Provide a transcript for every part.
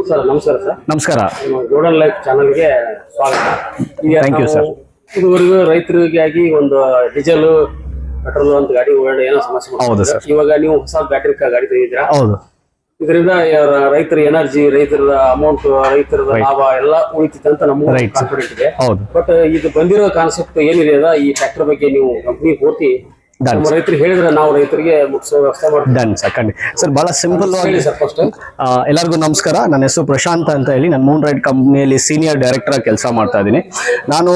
Sir ನಮಸ್ಕಾರ sir. ನಮಸ್ಕಾರ. Golden life ಚಾನಲ್ಗೆ ಸ್ವಾಗತ. Thank you sir. ಇದುವರೆಗೂ ರೈತರಿಗಾಗಿ ಒಂದು ಡೀಸೆಲ್ ಪೆಟ್ರೋಲ್ ಅಂತ ಗಾಡಿ ಓಡಾಡಿ ಏನೋ ಸಮಸ್ಯೆ. ಹೌದು ಸರ್. ಇವಾಗ ನೀವು ಹೊಸ ಬ್ಯಾಟ್ರಿ ಗಾಡಿ ತೆಗೆದಿದ್ದೀರಾ. ಹೌದು. ಇದರಿಂದ ರೈತರ ಎನರ್ಜಿ, ರೈತರ ಅಮೌಂಟ್, ರೈತರ ಲಾಭ ಎಲ್ಲ ಉಳಿತಿತ್ತು ಅಂತ ನಮ್ಗೆ ಕಾನ್ಫಿಡೆಂಟ್ ಇದೆ. ಬಟ್ ಇದು ಬಂದಿರೋ ಕಾನ್ಸೆಪ್ಟ್ ಏನಿದೆ ಅದ ಈ ಟ್ರ್ಯಾಕ್ಟರ್ ಬಗ್ಗೆ ನೀವು ಕಂಪ್ನಿ ಹೋಗಿ ರೈತರಿಗೆ ಹೇಳಿದ್ರೆ ನಾವು ರೈತರಿಗೆ ಮುಗಿಸೋ ವ್ಯವಸ್ಥೆ ಮಾಡ್ತೀವಿ. ಡನ್ ಸರ್, ಖಂಡಿತ ಸರ್. ಬಹಳ ಸಿಂಪಲ್ ಆಗಿ ಸರ್. ಫಸ್ಟ್ ಎಲ್ಲರಿಗೂ ನಮಸ್ಕಾರ. ನನ್ನ ಹೆಸರು ಪ್ರಶಾಂತ್ ಅಂತ ಹೇಳಿ, ನಾನು ಮೂನ್ ರೈಡ್ ಕಂಪ್ನಿಯಲ್ಲಿ ಸೀನಿಯರ್ ಡೈರೆಕ್ಟರ್ ಆಗಿ ಕೆಲಸ ಮಾಡ್ತಾ ಇದ್ದೀನಿ. ನಾನು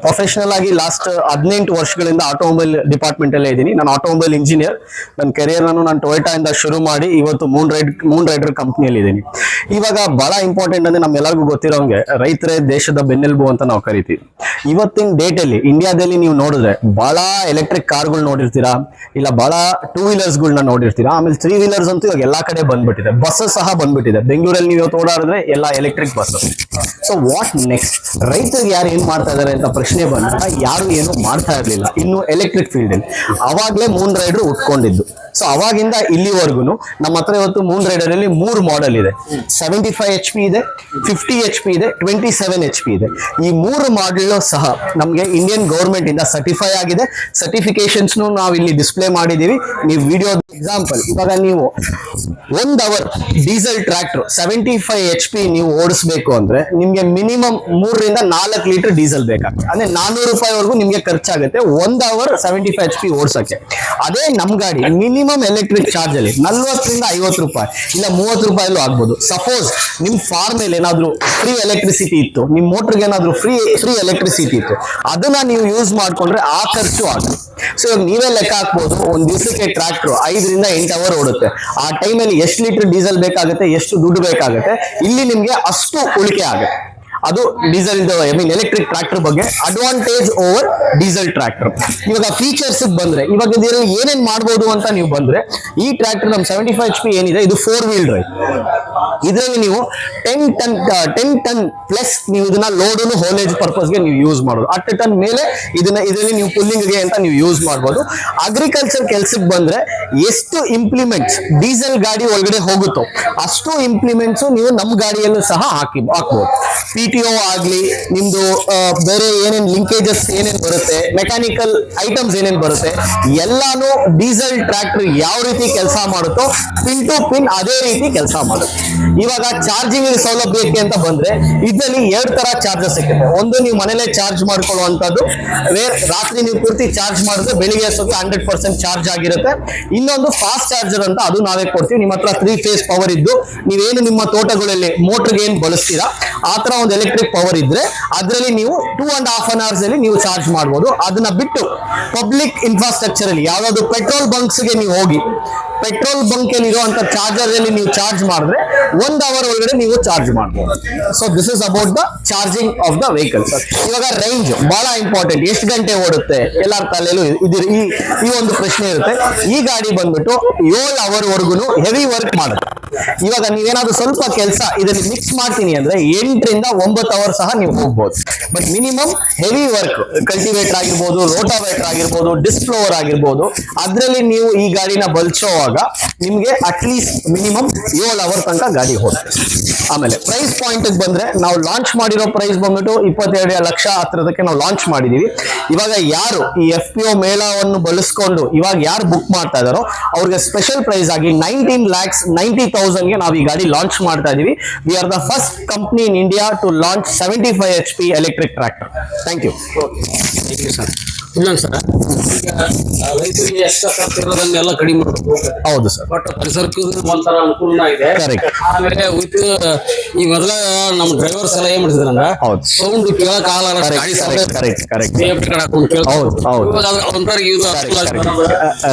ಪ್ರೊಫೆಷನಲ್ ಆಗಿ ಲಾಸ್ಟ್ 18 ವರ್ಷಗಳಿಂದ ಆಟೋಮೊಬೈಲ್ ಡಿಪಾರ್ಟ್ಮೆಂಟ್ ಅಲ್ಲೇ ಇದ್ದೀನಿ. ನಾನು ಆಟೋಮೊಬೈಲ್ ಇಂಜಿನಿಯರ್. ನನ್ನ ಕೆರಿಯರ್ ನಾನು ಟೊಯೋಟಾ ಇಂದ ಶುರು ಮಾಡಿ ಇವತ್ತು ಮೂನ್ ರೈಡರ್ ಕಂಪ್ನಿಯಲ್ಲಿ ಇದ್ದೀನಿ. ಇವಾಗ ಬಹಳ ಇಂಪಾರ್ಟೆಂಟ್ ಅಂದ್ರೆ ನಮ್ಮೆಲ್ಲರಿಗೂ ಗೊತ್ತಿರೋಂಗೆ ರೈತರೇ ದೇಶದ ಬೆನ್ನೆಲುಬು ಅಂತ ನಾವು ಕರಿತೀವಿ. ಇವತ್ತಿನ ಡೇಟ್ ಅಲ್ಲಿ ಇಂಡಿಯಾದಲ್ಲಿ ನೀವು ನೋಡಿದ್ರೆ ಬಹಳ ಎಲೆಕ್ಟ್ರಿಕ್ ಕಾರ್ಗಳು ನೋಡಿರ್ತೀರಾ, ಇಲ್ಲ ಬಹಳ 2 ವೀಲರ್ಸ್ಗಳನ್ನ ನೋಡಿರ್ತೀರಾ. ಆಮೇಲೆ 3 ವೀಲರ್ಸ್ ಅಂತೂ ಇವಾಗ ಎಲ್ಲಾ ಕಡೆ ಬಂದ್ಬಿಟ್ಟಿದೆ. ಬಸ್ಸಸ್ ಸಹ ಬಂದ್ಬಿಟ್ಟಿದೆ. ಬೆಂಗಳೂರಲ್ಲಿ ನೀವು ಓಡಾಡಿದ್ರೆ ಎಲ್ಲ electric bus. So what next? ರೈತರಿಗೆ ಯಾರು ಏನ್ ಮಾಡ್ತಾ ಇದಾರೆ ಅಂತ ಪ್ರಶ್ನೆ ಬಂದಾಗ ಯಾರು ಏನು ಮಾಡ್ತಾ ಇರ್ಲಿಲ್ಲ ಇನ್ನು ಎಲೆಕ್ಟ್ರಿಕ್ ಫೀಲ್ಡ್ ಅಲ್ಲಿ. ಅವಾಗ್ಲೇ ಮೂನ್ ರೈಡರ್ ಉಟ್ಕೊಂಡಿದ್ದು. ಸೊ ಅವಾಗಿಂದ ಇಲ್ಲಿವರೆಗೂ ನಮ್ಮ ಹತ್ರ ಇವತ್ತು ಮೂನ್ ರೈಡರ್ ಅಲ್ಲಿ 3 ಮಾಡೆಲ್ ಇದೆ. 75 HP ಇದೆ, 50 HP ಇದೆ, 27 HP ಇದೆ. ಈ 3 ಮಾಡೆಲ್ ಸಹ ನಮ್ಗೆ ಇಂಡಿಯನ್ ಗವರ್ಮೆಂಟ್ ಇಂದ ಸರ್ಟಿಫೈ ಆಗಿದೆ. ಸರ್ಟಿಫಿಕೇಶನ್ಸ್ ನಾವು ಇಲ್ಲಿ ಡಿಸ್ಪ್ಲೇ ಮಾಡಿದೀವಿ. ನೀವು ವಿಡಿಯೋ ಎಕ್ಸಾಂಪಲ್, ಇವಾಗ ನೀವು 1 ಅವರ್ ಡೀಸೆಲ್ ಟ್ರ್ಯಾಕ್ಟರ್ 75 HP ನೀವು ಓಡಿಸ್ಬೇಕು ಅಂದ್ರೆ ನಿಮ್ಗೆ ಮಿನಿಮಮ್ 3 ರಿಂದ 4 ಲೀಟರ್ ಡೀಸೆಲ್ ಬೇಕಾಗುತ್ತೆ. ಅಂದ್ರೆ 400 ರೂಪಾಯಿವರೆಗೂ ನಿಮ್ಗೆ ಖರ್ಚಾಗುತ್ತೆ 1 ಅವರ್ 75 HP ಓಡಿಸಕ್ಕೆ. ಅದೇ ನಮ್ ಗಾಡಿ ಮಿನಿಮಮ್ ಎಲೆಕ್ಟ್ರಿಕ್ ಚಾರ್ಜ್ ಅಲ್ಲಿ 40 ರಿಂದ 50 ರೂಪಾಯಿ ಇಲ್ಲ 30 ರೂಪಾಯಿಲೂ ಆಗ್ಬೋದು. ಸಪೋಸ್ ನಿಮ್ ಫಾರ್ಮ್ ಅಲ್ಲಿ ಏನಾದ್ರು ಫ್ರೀ ಎಲೆಕ್ಟ್ರಿಸಿಟಿ ಇತ್ತು, ನಿಮ್ ಮೋಟರ್ಗೆ ಏನಾದ್ರು ಫ್ರೀ ಎಲೆಕ್ಟ್ರಿಸಿಟಿ ಇತ್ತು, ಅದನ್ನ ನೀವು ಯೂಸ್ ಮಾಡ್ಕೊಂಡ್ರೆ ಆ ಖರ್ಚು ಆಗುತ್ತೆ. ಸೊ ಇವಾಗ ನೀವೇ ಲೆಕ್ಕ ಹಾಕ್ಬೋದು, ಒಂದ್ ದಿವಸಕ್ಕೆ ಟ್ರ್ಯಾಕ್ಟರ್ 5 ರಿಂದ 8 ಅವರ್ ಓಡುತ್ತೆ. ಆ ಟೈಮಲ್ಲಿ ಎಷ್ಟು ಲೀಟರ್ ಡೀಸೆಲ್ ಬೇಕಾಗುತ್ತೆ, ಎಷ್ಟು ದುಡ್ಡು ಬೇಕಾಗುತ್ತೆ, ಇಲ್ಲಿ ನಿಮ್ಗೆ ಅಷ್ಟು ಉಳಿಕೆ ಆಗುತ್ತೆ. ಅದು ಡೀಸೆಲ್ ಎಲೆಕ್ಟ್ರಿಕ್ ಟ್ರ್ಯಾಕ್ಟರ್ ಬಗ್ಗೆ ಅಡ್ವಾಂಟೇಜ್ ಓವರ್ ಡೀಸೆಲ್ ಟ್ರ್ಯಾಕ್ಟರ್. ಇವಾಗ ಫೀಚರ್ಸ್ ಬಂದ್ರೆ ಇವಾಗ ಇದರಲ್ಲಿ ಏನೇನ್ ಮಾಡ್ಬೋದು ಅಂತ ನೀವು ಬಂದ್ರೆ, ಈ ಟ್ರ್ಯಾಕ್ಟರ್ ನಮ್ 75 HP ಏನಿದೆ ಇದು 4 ವೀಲ್ ಡ್ರೈವ್. ಇದರಲ್ಲಿ ನೀವು 10 ಟನ್ ಪ್ಲಸ್ ನೀವು ಇದನ್ನ ಲೋಡ್ ಹೋಲೇಜ್ ಪರ್ಪಸ್ಗೆ ನೀವು ಯೂಸ್ ಮಾಡೋದು. 10 ಟನ್ ಮೇಲೆ ಇದರಲ್ಲಿ ನೀವು ಪುಲ್ಲಿಂಗ್ಗೆ ಅಂತ ನೀವು ಯೂಸ್ ಮಾಡ್ಬೋದು. ಅಗ್ರಿಕಲ್ಚರ್ ಕೆಲ್ಸಕ್ಕೆ ಬಂದ್ರೆ ಎಷ್ಟು ಇಂಪ್ಲಿಮೆಂಟ್ಸ್ ಡೀಸೆಲ್ ಗಾಡಿ ಒಳಗಡೆ ಹೋಗುತ್ತೋ ಅಷ್ಟು ಇಂಪ್ಲಿಮೆಂಟ್ಸ್ ನೀವು ನಮ್ಮ ಗಾಡಿಯಲ್ಲೂ ಸಹ ಹಾಕ್ಬೋದು. PTO ಆಗ್ಲಿ, ನಿಮ್ದು ಬೇರೆ ಏನೇನ್ ಲಿಂಕೇಜಸ್ ಏನೇನ್ ಬರುತ್ತೆ, ಮೆಕ್ಯಾನಿಕಲ್ ಐಟಮ್ಸ್ ಏನೇನ್ ಬರುತ್ತೆ, ಎಲ್ಲಾನು ಡೀಸೆಲ್ ಟ್ರ್ಯಾಕ್ಟರ್ ಯಾವ ರೀತಿ ಕೆಲಸ ಮಾಡುತ್ತೋ ಪಿನ್ ಟು ಪಿನ್ ಅದೇ ರೀತಿ ಕೆಲಸ ಮಾಡುತ್ತೆ. ಇವಾಗ ಚಾರ್ಜಿಂಗ್ ಸೌಲಭ್ಯಕ್ಕೆ ಅಂತ ಬಂದ್ರೆ ಇದರಲ್ಲಿ 2 ತರ ಚಾರ್ಜಸ್ ಸಿಗುತ್ತೆ. ಒಂದು ನೀವು ಮನೇಲೆ ಚಾರ್ಜ್ ಮಾಡ್ಕೊಳ್ಳುವಂತದ್ದು, ರಾತ್ರಿ ನೀವು ಪೂರ್ತಿ ಚಾರ್ಜ್ ಮಾಡಿದ್ರೆ ಬೆಳಿಗ್ಗೆ ಅಷ್ಟೊತ್ತಿಗೆ 100% ಚಾರ್ಜ್ ಆಗಿರುತ್ತೆ. ಇನ್ನೊಂದು ಫಾಸ್ಟ್ ಚಾರ್ಜರ್ ಅಂತ, ಅದು ನಾವೇ ಕೊಡ್ತೀವಿ. ನಿಮ್ಮ ಹತ್ರ 3 ಫೇಸ್ ಪವರ್ ಇದ್ದು ನೀವೇನು ನಿಮ್ಮ ತೋಟಗಳಲ್ಲಿ ಮೋಟರ್ಗೆ ಏನ್ ಬಳಸ್ತೀರಾ ಆ ತರ ಒಂದು ಎಲೆಕ್ಟ್ರಿಕ್ ಪವರ್ ಇದ್ರೆ ಅದರಲ್ಲಿ ನೀವು 2.5 hours ಅಲ್ಲಿ ನೀವು ಚಾರ್ಜ್ ಮಾಡಬಹುದು. ಅದನ್ನ ಬಿಟ್ಟು ಪಬ್ಲಿಕ್ ಇನ್ಫ್ರಾಸ್ಟ್ರಕ್ಚರ್ ಅಲ್ಲಿ ಯಾವ್ದಾದ್ರು ಪೆಟ್ರೋಲ್ ಬಂಕ್ಸ್ ಗೆ ನೀವು ಹೋಗಿ ಪೆಟ್ರೋಲ್ ಬಂಕ್ ಅಲ್ಲಿ ಇರುವಂತ ಚಾರ್ಜರ್ ಅಲ್ಲಿ ನೀವು ಚಾರ್ಜ್ ಮಾಡಿದ್ರೆ 1 ಅವರ್ ಒಳಗಡೆ ನೀವು ಚಾರ್ಜ್ ಮಾಡಬಹುದು. So this is about the charging of the vehicle. ಇವಾಗ ರೇಂಜ್ ಬಹಳ ಇಂಪಾರ್ಟೆಂಟ್. ಎಷ್ಟು ಗಂಟೆ ಓಡುತ್ತೆ ಎಲ್ಲರ ತಲೆಯಲ್ಲೂ ಈ ಒಂದು ಪ್ರಶ್ನೆ ಇರುತ್ತೆ. ಈ ಗಾಡಿ ಬಂದ್ಬಿಟ್ಟು 7 ಅವರ್ ವರ್ಗುನು ಹೆವಿ ವರ್ಕ್ ಮಾಡುತ್ತೆ. ಇವಾಗ ನೀವೇನಾದ್ರೂ ಸ್ವಲ್ಪ ಕೆಲಸ ಇದರಲ್ಲಿ ಮಿಕ್ಸ್ ಮಾಡ್ತೀನಿ ಅಂದ್ರೆ 8 ರಿಂದ 9 ಅವರ್ ಸಹ ನೀವು ಹೋಗ್ಬೋದು. But minimum heavy work cultivator ಆಗಿರ್ಬೋದು, ರೋಟಾವೇಟರ್ ಆಗಿರ್ಬೋದು, ಡಿಸ್ಪ್ಲೋವರ್ ಆಗಿರ್ಬೋದು, ಅದರಲ್ಲಿ ನೀವು ಈ ಗಾಡಿನ ಬಳಸೋವಾಗ ನಿಮ್ಗೆ ಅಟ್ಲೀಸ್ಟ್ ಮಿನಿಮಮ್ 7 ಅವರ್ ತನಕ ಗಾಡಿ ಹೋಗುತ್ತೆ. ಆಮೇಲೆ ಪ್ರೈಸ್ ಪಾಯಿಂಟ್ ಬಂದ್ರೆ ನಾವು ಲಾಂಚ್ ಮಾಡಿರೋ ಪ್ರೈಸ್ ಬಂದ್ಬಿಟ್ಟು 22 ಲಕ್ಷ ಹತ್ರದಕ್ಕೆ ನಾವು ಲಾಂಚ್ ಮಾಡಿದೀವಿ. ಇವಾಗ ಯಾರು ಈ FPO ಮೇಳವನ್ನು ಬಳಸ್ಕೊಂಡು ಇವಾಗ ಯಾರು ಬುಕ್ ಮಾಡ್ತಾ ಇದಾರೋ ಅವ್ರಿಗೆ ಸ್ಪೆಷಲ್ ಪ್ರೈಸ್ ಆಗಿ 19,90,000 ನಾವು ಈ ಗಾಡಿ ಲಾಂಚ್ ಮಾಡ್ತಾ ಇದೀವಿ. We are the first company in India to launch 75 HP electric tractor. Thank you sir. ಇನ್ನೊಂದು ಸರ್, ಈಗ ರೈತರಿಗೆ ಎಷ್ಟು ಖರ್ಚಿರೋದನ್ನೆಲ್ಲ ಕಡಿಮೆ ಮಾಡಬೇಕು. ಹೌದು ಸರ್, ಬಟ್ ಪರಿಸರಕ್ಕೂ ಒಂಥರ ಅನುಕೂಲ ಇದೆ. ಕರೆಕ್ಟ್. ಆಮೇಲೆ ವಿತ್ ಈ ಮೊದಲ ನಮ್ಮ ಡ್ರೈವರ್ಸ್ ಎಲ್ಲ ಏನ್ ಮಾಡಿದ್ರಂಗ ಹೌದು ಸೌಂಡ್ ಕೇಳಕ್ ಆಗಲ್ಲ, ಗಾಡಿ ಕರೆಕ್ಟ್ ಕರೆಕ್ಟ್ ಒಂಥರ ಯೂಸ್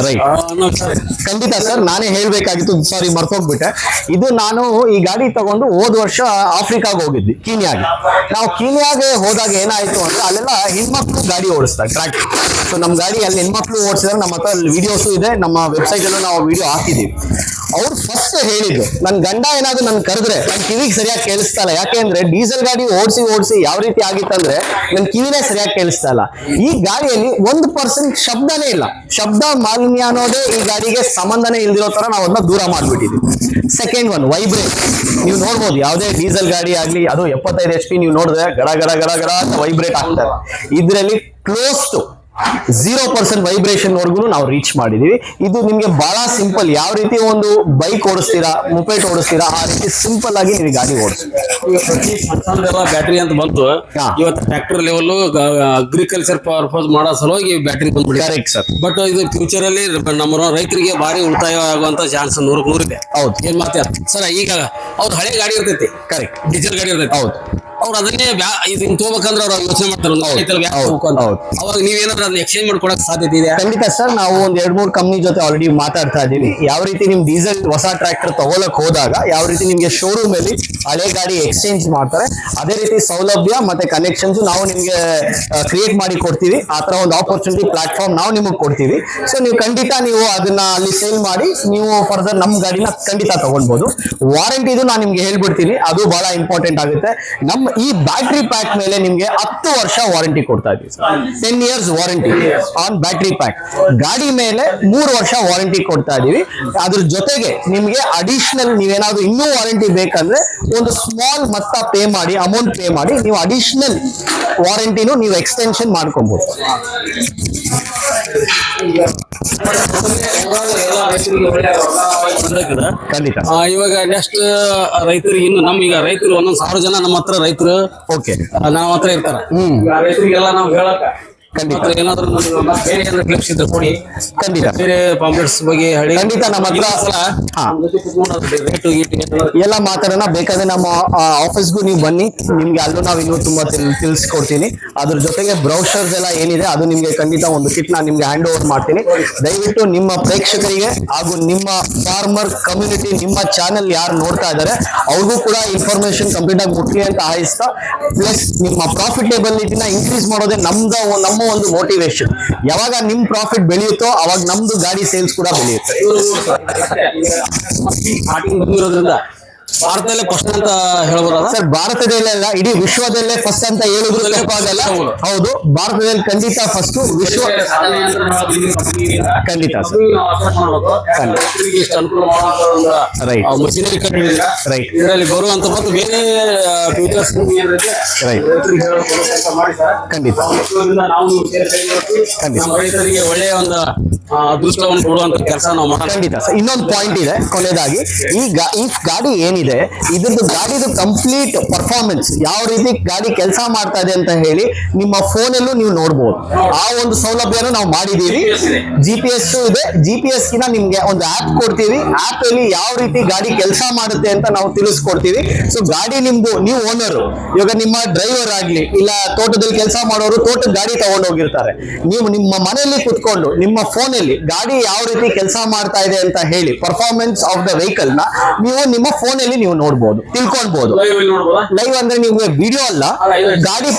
ಖಂಡಿತ ಸರ್. ನಾನೇ ಹೇಳ್ಬೇಕಾಗಿತ್ತು, ಸಾರಿ ಮರ್ತೋಗ್ಬಿಟ್ಟೆ. ಇದು ನಾನು ಈ ಗಾಡಿ ತಗೊಂಡು ಹೋದ ವರ್ಷ ಆಫ್ರಿಕಾಗೆ ಹೋಗಿದ್ವಿ, ಕೀನ್ಯಾಗೆ. ನಾವು ಕೀನ್ಯಾಗೆ ಹೋದಾಗ ಏನಾಯ್ತು ಅಂದ್ರೆ ಅಲ್ಲೆಲ್ಲ ಹೆಣ್ಮಕ್ಳು ಗಾಡಿ ಓಡಿಸ್ತಾರೆ ಟ್ರ್ಯಾಕ್ಟರ್. ಸೊ ನಮ್ ಗಾಡಿ ಅಲ್ಲಿ ಹೆಣ್ಮಕ್ಳು ಓಡಿಸಿದ್ರೆ ನಮ್ಮ ಹತ್ರ ವಿಡಿಯೋಸು ಇದೆ, ನಮ್ಮ ವೆಬ್ಸೈಟ್ ಅಲ್ಲೂ ನಾವು ವಿಡಿಯೋ ಹಾಕಿದೀವಿ. ಅವ್ರು ಫಸ್ಟ್ ಹೇಳಿದ್ದು, ನನ್ ಗಂಡ ಏನಾದ್ರು ನನ್ ಕರೆದ್ರೆ ನನ್ ಕಿವಿಗೆ ಸರಿಯಾಗಿ ಕೇಳಿಸ್ತಾ ಇಲ್ಲ. ಯಾಕೆಂದ್ರೆ ಡೀಸೆಲ್ ಗಾಡಿ ಓಡಿಸಿ ಯಾವ ರೀತಿ ಆಗಿತ್ತಂದ್ರೆ ನನ್ ಕಿವಿನೇ ಸರಿಯಾಗಿ ಕೇಳಿಸ್ತಾ ಇಲ್ಲ. ಈ ಗಾಡಿಯಲ್ಲಿ 1% ಶಬ್ದನೇ ಇಲ್ಲ. ಶಬ್ದ ಮಾಲಿನ್ಯ ಅನ್ನೋದೇ ಈ ಗಾಡಿಗೆ ಸಂಬಂಧನೇ ಇಲ್ದಿರೋ ತರ ನಾವು ಅದನ್ನ ದೂರ ಮಾಡ್ಬಿಟ್ಟಿದ್ವಿ. Second one, vibrate. ನೀವು ನೋಡ್ಬೋದು ಯಾವುದೇ ಡೀಸೆಲ್ ಗಾಡಿ ಆಗ್ಲಿ, ಅದು 75 HP ನೀವು ನೋಡಿದ್ರೆ ಗಡ ಗಡ ಗಡ ಗಡ ಅಂತ ವೈಬ್ರೇಟ್ ಆಗ್ತಾರೆ. ಇದರಲ್ಲಿ ಕ್ಲೋಸ್ ಟು 0% ವೈಬ್ರೇಷನ್ ವರ್ಗು ನಾವು ರೀಚ್ ಮಾಡಿದೀವಿ. ಇದು ನಿಮ್ಗೆ ಬಹಳ ಸಿಂಪಲ್. ಯಾವ ರೀತಿ ಒಂದು ಬೈಕ್ ಓಡಿಸ್ತೀರಾ, ಮುಪೇಟ್ ಓಡಿಸ್ತೀರಾ, ಆ ರೀತಿ ಸಿಂಪಲ್ ಆಗಿ ನೀವು ಗಾಡಿ ಓಡಿಸ್ತೀರಾ. ಬ್ಯಾಟ್ರಿ ಅಂತ ಬಂತು. ಇವತ್ತು ಟ್ರ್ಯಾಕ್ಟರ್ ಲೆವೆಲ್ ಅಗ್ರಿಕಲ್ಚರ್ ಪರ್ಪಸ್ ಮಾಡೋ ಸಲುವಾಗಿ ಬ್ಯಾಟ್ರಿ ಬಂದ್ಬಿಡಿ. Correct sir. ಬಟ್ ಇದು ಫ್ಯೂಚರ್ ಅಲ್ಲಿ ನಮ್ಮ ರೈತರಿಗೆ ಭಾರಿ ಉಳಿತಾಯ ಆಗುವಂತ ಚಾನ್ಸ್ 100% ಇದೆ. ಹೌದು. ಏನ್ ಮಾತಾಡ ಸರ್, ಈಗ ಅವ್ರು ಹಳೆ ಗಾಡಿ ಇರ್ತೈತಿ, ಕರೆಕ್ಟ್, ಡೀಸೆಲ್ ಗಾಡಿ ಇರ್ತೈತಿ. ಹೌದು. ಅವ್ರು ಅದನ್ನೇ ಇದನ್ನ ತಗೋಬೇಕಂದ್ರೆ ಅವ್ರು ಯೋಚನೆ ಮಾಡ್ತಾರೆ, ಅವಾಗ ನೀವೇನಾದ್ರೂ ಅದನ್ನ ಎಕ್ಸ್ಚೇಂಜ್ ಮಾಡ್ಕೊಡಕ್ ಸಾಧ್ಯತೆ ಇದೆ? ಖಂಡಿತ ಸರ್. ನಾವು ಒಂದ್ 2-3 ಕಂಪ್ನಿ ಜೊತೆ ಆಲ್ರೆಡಿ ಮಾತಾಡ್ತಾ ಇದೀವಿ. ಯಾವ ರೀತಿ ನಿಮ್ ಡೀಸೆಲ್ ಹೊಸ ಟ್ರ್ಯಾಕ್ಟರ್ ತಗೊಳಕ್ ಹೋದಾಗ ಯಾವ ರೀತಿ ನಿಮ್ಗೆ ಶೋರೂಮ್ ಅಲ್ಲಿ ಹಳೆ ಗಾಡಿ ಎಕ್ಸ್ಚೇಂಜ್ ಮಾಡ್ತಾರೆ, ಅದೇ ರೀತಿ ಸೌಲಭ್ಯ ಮತ್ತೆ ಕನೆಕ್ಷನ್ಸ್ ನಾವು ನಿಮ್ಗೆ ಕ್ರಿಯೇಟ್ ಮಾಡಿ ಕೊಡ್ತೀವಿ. ಆ ತರ ಒಂದು ಆಪರ್ಚುನಿಟಿ ಪ್ಲಾಟ್ಫಾರ್ಮ್ ನಾವು ನಿಮಗೆ ಕೊಡ್ತೀವಿ. ಸೊ ನೀವು ಖಂಡಿತ ನೀವು ಅದನ್ನ ಅಲ್ಲಿ ಸೇಲ್ ಮಾಡಿ ನೀವು ಫರ್ದರ್ ನಮ್ ಗಾಡಿನ ಖಂಡಿತ ತಗೊಳ್ಬಹುದು. ವಾರಂಟಿ ಇದು ನಾನು ನಿಮ್ಗೆ ಹೇಳ್ಬಿಡ್ತೀನಿ, ಅದು ಬಹಳ ಇಂಪಾರ್ಟೆಂಟ್ ಆಗುತ್ತೆ. ನಮ್ಮ ಈ ಬ್ಯಾಟ್ರಿ ಪ್ಯಾಕ್ ಮೇಲೆ ನಿಮ್ಗೆ 10 ವರ್ಷ ವಾರಂಟಿ ಕೊಡ್ತಾ ಇದೀವಿ. 10 years warranty on battery pack. ಗಾಡಿ ಮೇಲೆ 3 ವರ್ಷ ವಾರಂಟಿ ಕೊಡ್ತಾ ಇದೀವಿ. ಅದ್ರ ಜೊತೆಗೆ ನಿಮ್ಗೆ ಅಡಿಷನಲ್ ನೀವೇನಾದ್ರೂ ಇನ್ನೂ ವಾರಂಟಿ ಬೇಕಂದ್ರೆ ಒಂದು ಸ್ಮಾಲ್ ಮೊತ್ತ ಪೇ ಮಾಡಿ, ಅಮೌಂಟ್ ಪೇ ಮಾಡಿ, ನೀವು ಅಡಿಷನಲ್ ವಾರಂಟಿನೂ ನೀವು ಎಕ್ಸ್ಟೆನ್ಷನ್ ಮಾಡ್ಕೊಬಹುದು. ಖಂಡಿತ. ಇವಾಗ ನೆಕ್ಸ್ಟ್ ರೈತರಿಗೆ ಇನ್ನು ನಮ್ಗೀಗ ರೈತರು 1,000 ಜನ ನಮ್ಮ ಹತ್ರ ರೈತರು ಓಕೆ ನಮ್ಮ ಹತ್ರ ಇರ್ತಾರ. ರೈತರಿಗೆಲ್ಲ ನಾವು ಹೇಳಕ ಖಂಡಿತ ಏನಾದ್ರು ಬೇರೆ ಕ್ಲಿಪ್ಸ್ ಇದ್ರೆ ಕೊಡಿ. ಖಂಡಿತ. ಬೇರೆ ಪಾಂಪ್ಲೆಟ್ಸ್ ಬಗ್ಗೆ ಹೇಳಿ. ಖಂಡಿತ ನಮ್ಮ ಹತ್ರ ರೇಟು ಎಲ್ಲ ಮಾತಾಡೋಣ. ಬೇಕಾದ್ರೆ ನಮ್ಮ ಆಫೀಸ್ಗೂ ನೀವು ಬನ್ನಿ, ನಿಮ್ಗೆ ಅಲ್ಲೂ ನಾವು ಇನ್ನೂ ತುಂಬಾ ತಿಳಿಸ್ಕೊಡ್ತೀನಿ. ಅದ್ರ ಜೊತೆಗೆ ಬ್ರೌಷರ್ಸ್ ಎಲ್ಲ ಏನಿದೆ ಅದು ನಿಮ್ಗೆ ಖಂಡಿತ ಒಂದು ಕಿಟ್ ನಾನು ನಿಮ್ಗೆ ಹ್ಯಾಂಡ್ ಓವರ್ ಮಾಡ್ತೀನಿ. ದಯವಿಟ್ಟು ನಿಮ್ಮ ಪ್ರೇಕ್ಷಕರಿಗೆ ಹಾಗೂ ನಿಮ್ಮ ಫಾರ್ಮರ್ ಕಮ್ಯುನಿಟಿ, ನಿಮ್ಮ ಚಾನೆಲ್ ಯಾರು ನೋಡ್ತಾ ಇದ್ದಾರೆ ಅವ್ರಿಗೂ ಕೂಡ ಇನ್ಫಾರ್ಮೇಶನ್ ಕಂಪ್ಲೀಟ್ ಆಗಿ ಮುಟ್ಲಿ ಅಂತ ಹಾಯಿಸ್ತಾ, ಪ್ಲಸ್ ನಿಮ್ಮ ಪ್ರಾಫಿಟೇಬಿಲಿಟಿನ ಇನ್ಕ್ರೀಸ್ ಮಾಡೋದೇ ನಮ್ಮ ಒಂದು ಮೋಟಿವೇಶನ್. ಯಾವಾಗ ನಿಮ್ ಪ್ರಾಫಿಟ್ ಬೆಳೆಯುತ್ತೋ ಅವಾಗ ನಮ್ದು ಗಾಡಿ ಸೇಲ್ಸ್ ಕೂಡ ಬೆಳೆಯುತ್ತೆ. ಭಾರತದಲ್ಲೇ ಫಸ್ಟ್ ಅಂತ ಹೇಳ್ಬೋದ ಸರ್? ಭಾರತದಲ್ಲೆಲ್ಲ ಇಡೀ ವಿಶ್ವದಲ್ಲೇ ಫಸ್ಟ್ ಅಂತ ಹೇಳಿದ್ರು ತಪ್ಪಾಗಲ್ಲ. ಹೌದು, ಭಾರತದಲ್ಲಿ ಖಂಡಿತ ಫಸ್ಟ್, ವಿಶ್ವ ಖಂಡಿತ ಸರ್. Right right. ಇದರಲ್ಲಿ ಬರುವಂತ ಮತ್ತು ಬೇರೆ ಫ್ಯೂಚರ್ಸ್ ರೈಟ್ ಖಂಡಿತ ಖಂಡಿತ ರೈತರಿಗೆ ಒಳ್ಳೆಯ ಒಂದು ಅದೃಷ್ಟವನ್ನು ಕೊಡುವಂತ ಕೆಲಸ ನಾವು ಮಾಡೋಣ. ಖಂಡಿತ ಸರ್. ಇನ್ನೊಂದು ಪಾಯಿಂಟ್ ಇದೆ ಕೊನೆಯದಾಗಿ, ಈ ಗಾಡಿ ಏನಿದೆ ಇದ್ರದ್ದು ಗಾಡಿದು ಕಂಪ್ಲೀಟ್ ಪರ್ಫಾರ್ಮೆನ್ಸ್ ಯಾವ ರೀತಿ ಗಾಡಿ ಕೆಲಸ ಮಾಡ್ತಾ ಇದೆ ಅಂತ ಹೇಳಿ ನಿಮ್ಮ ಫೋನಲ್ಲೂ ನೀವು ನೋಡ್ಬೋದು. ಆ ಒಂದು ಸೌಲಭ್ಯನೂ ನಾವು ಮಾಡಿದೀವಿ. GPS ಇದೆ. GPS ಗಿನ ನಿಮ್ಗೆ ಒಂದು ಆಪ್ ಕೊಡ್ತೀವಿ. ಆಪ್ ಅಲ್ಲಿ ಯಾವ ರೀತಿ ಗಾಡಿ ಕೆಲಸ ಮಾಡುತ್ತೆ ಅಂತ ನಾವು ತಿಳಿಸ್ಕೊಡ್ತೀವಿ. ಸೊ ಗಾಡಿ ನಿಮ್ದು, ನೀವು ಓನರ್, ಇವಾಗ ನಿಮ್ಮ ಡ್ರೈವರ್ ಆಗ್ಲಿ ಇಲ್ಲ ತೋಟದಲ್ಲಿ ಕೆಲಸ ಮಾಡೋರು ತೋಟದ ಗಾಡಿ ತಗೊಂಡು ಹೋಗಿರ್ತಾರೆ, ನೀವು ನಿಮ್ಮ ಮನೆಯಲ್ಲಿ ಕುತ್ಕೊಂಡು ನಿಮ್ಮ ಫೋನ್ ಫೋನಲ್ಲಿ ಗಾಡಿ ಯಾವ ರೀತಿ ಕೆಲಸ ಮಾಡ್ತಾ ಇದೆ ಅಂತ ಹೇಳಿ ಪರ್ಫಾರ್ಮೆನ್ಸ್ ಆಫ್ ದ ವೆಹಿಕಲ್ ನ ನೀವು ನಿಮ್ಮ ಫೋನಲ್ಲಿ ನೀವು ನೋಡ್ಬೋದು, ತಿಳ್ಕೊಳ್ಬಹುದು. ಲೈವ್ ಅಂದ್ರೆ ನೀವು ವಿಡಿಯೋ ಅಲ್ಲ, ಗಾಡಿ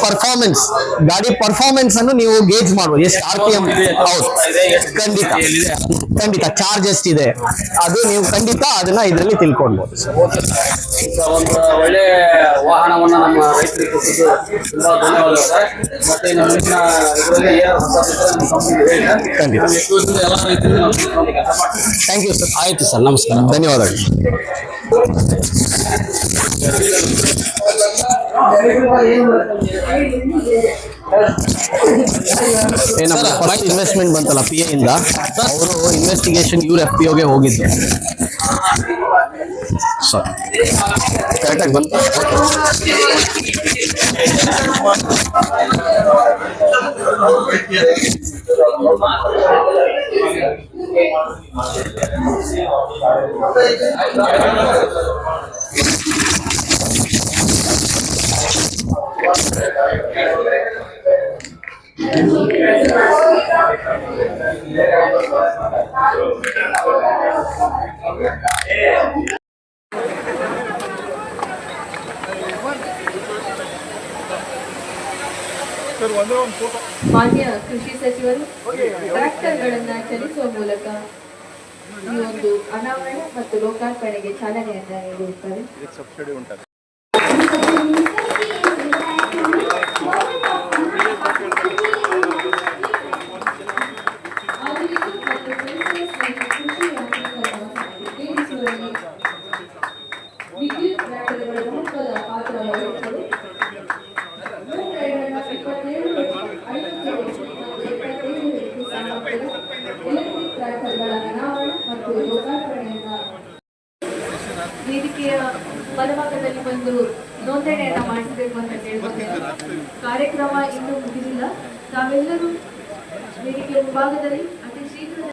ಪರ್ಫಾರ್ಮೆನ್ಸ್ ಅನ್ನು ನೀವು ಗೇಜ್ ಮಾಡ್ಬೋದು. ಎಷ್ಟು RPM, ಹೌದು ಖಂಡಿತ ಚಾರ್ಜ್ ಎಷ್ಟಿದೆ ಅದು ನೀವು ಖಂಡಿತ ಅದನ್ನ ಇದರಲ್ಲಿ ತಿಳ್ಕೊಳ್ಬಹುದು. ಒಂದು ಒಳ್ಳೆ ವಾಹನವನ್ನ ನಮ್ಮ ರೈತರಿಗೆ ಕೊಟ್ಟಿದ್ದು ತುಂಬಾ ಧನ್ಯವಾದ ಸರ್. ಮತ್ತೆ ನಮ್ಮ ಇದರಲ್ಲಿ ಏನು ಖಂಡಿತ. Thank you sir. ಆಯ್ತು ಸರ್, ನಮಸ್ಕಾರ, ಧನ್ಯವಾದಗಳು. ಇನ್ವೆಸ್ಟ್ಮೆಂಟ್ ಬಂತಲ್ಲ PA ಇಂದ, ಅವರು ಇನ್ವೆಸ್ಟಿಗೇಷನ್ FPOಗೆ ಹೋಗಿದ್ರು. ಕರೆಕ್ಟಾಗಿ ಬಂತು. ಮಾನ್ಯ ಕೃಷಿ ಸಚಿವರು ಟ್ರ್ಯಾಕ್ಟರ್ಗಳನ್ನ ಚಲಿಸುವ ಮೂಲಕ ಈ ಒಂದು ಅನಾವರಣ ಮತ್ತು ಲೋಕಾರ್ಪಣೆಗೆ ಚಾಲನೆಯನ್ನ ನೀಡುತ್ತಾರೆ. ವಿದ್ಯುತ್ ಟ್ರ್ಯಾಕ್ಟರ್ಗಳ ಮಹತ್ವದ ಪಾತ್ರ ವಹಿಸುತ್ತದೆ. ವೇದಿಕೆಯ ಬಲಭಾಗದಲ್ಲಿ ಬಂದು ನೋಂದಣಿಯನ್ನ ಮಾಡಿಸಬೇಕು ಅಂತ ಕೇಳಿಕೊಂಡಿದ್ದಾರೆ. ಕಾರ್ಯಕ್ರಮ ಇನ್ನೂ ಮುಗಿದಿಲ್ಲ. ತಾವೆಲ್ಲರೂ ವೇದಿಕೆಯ ಮುಂಭಾಗದಲ್ಲಿ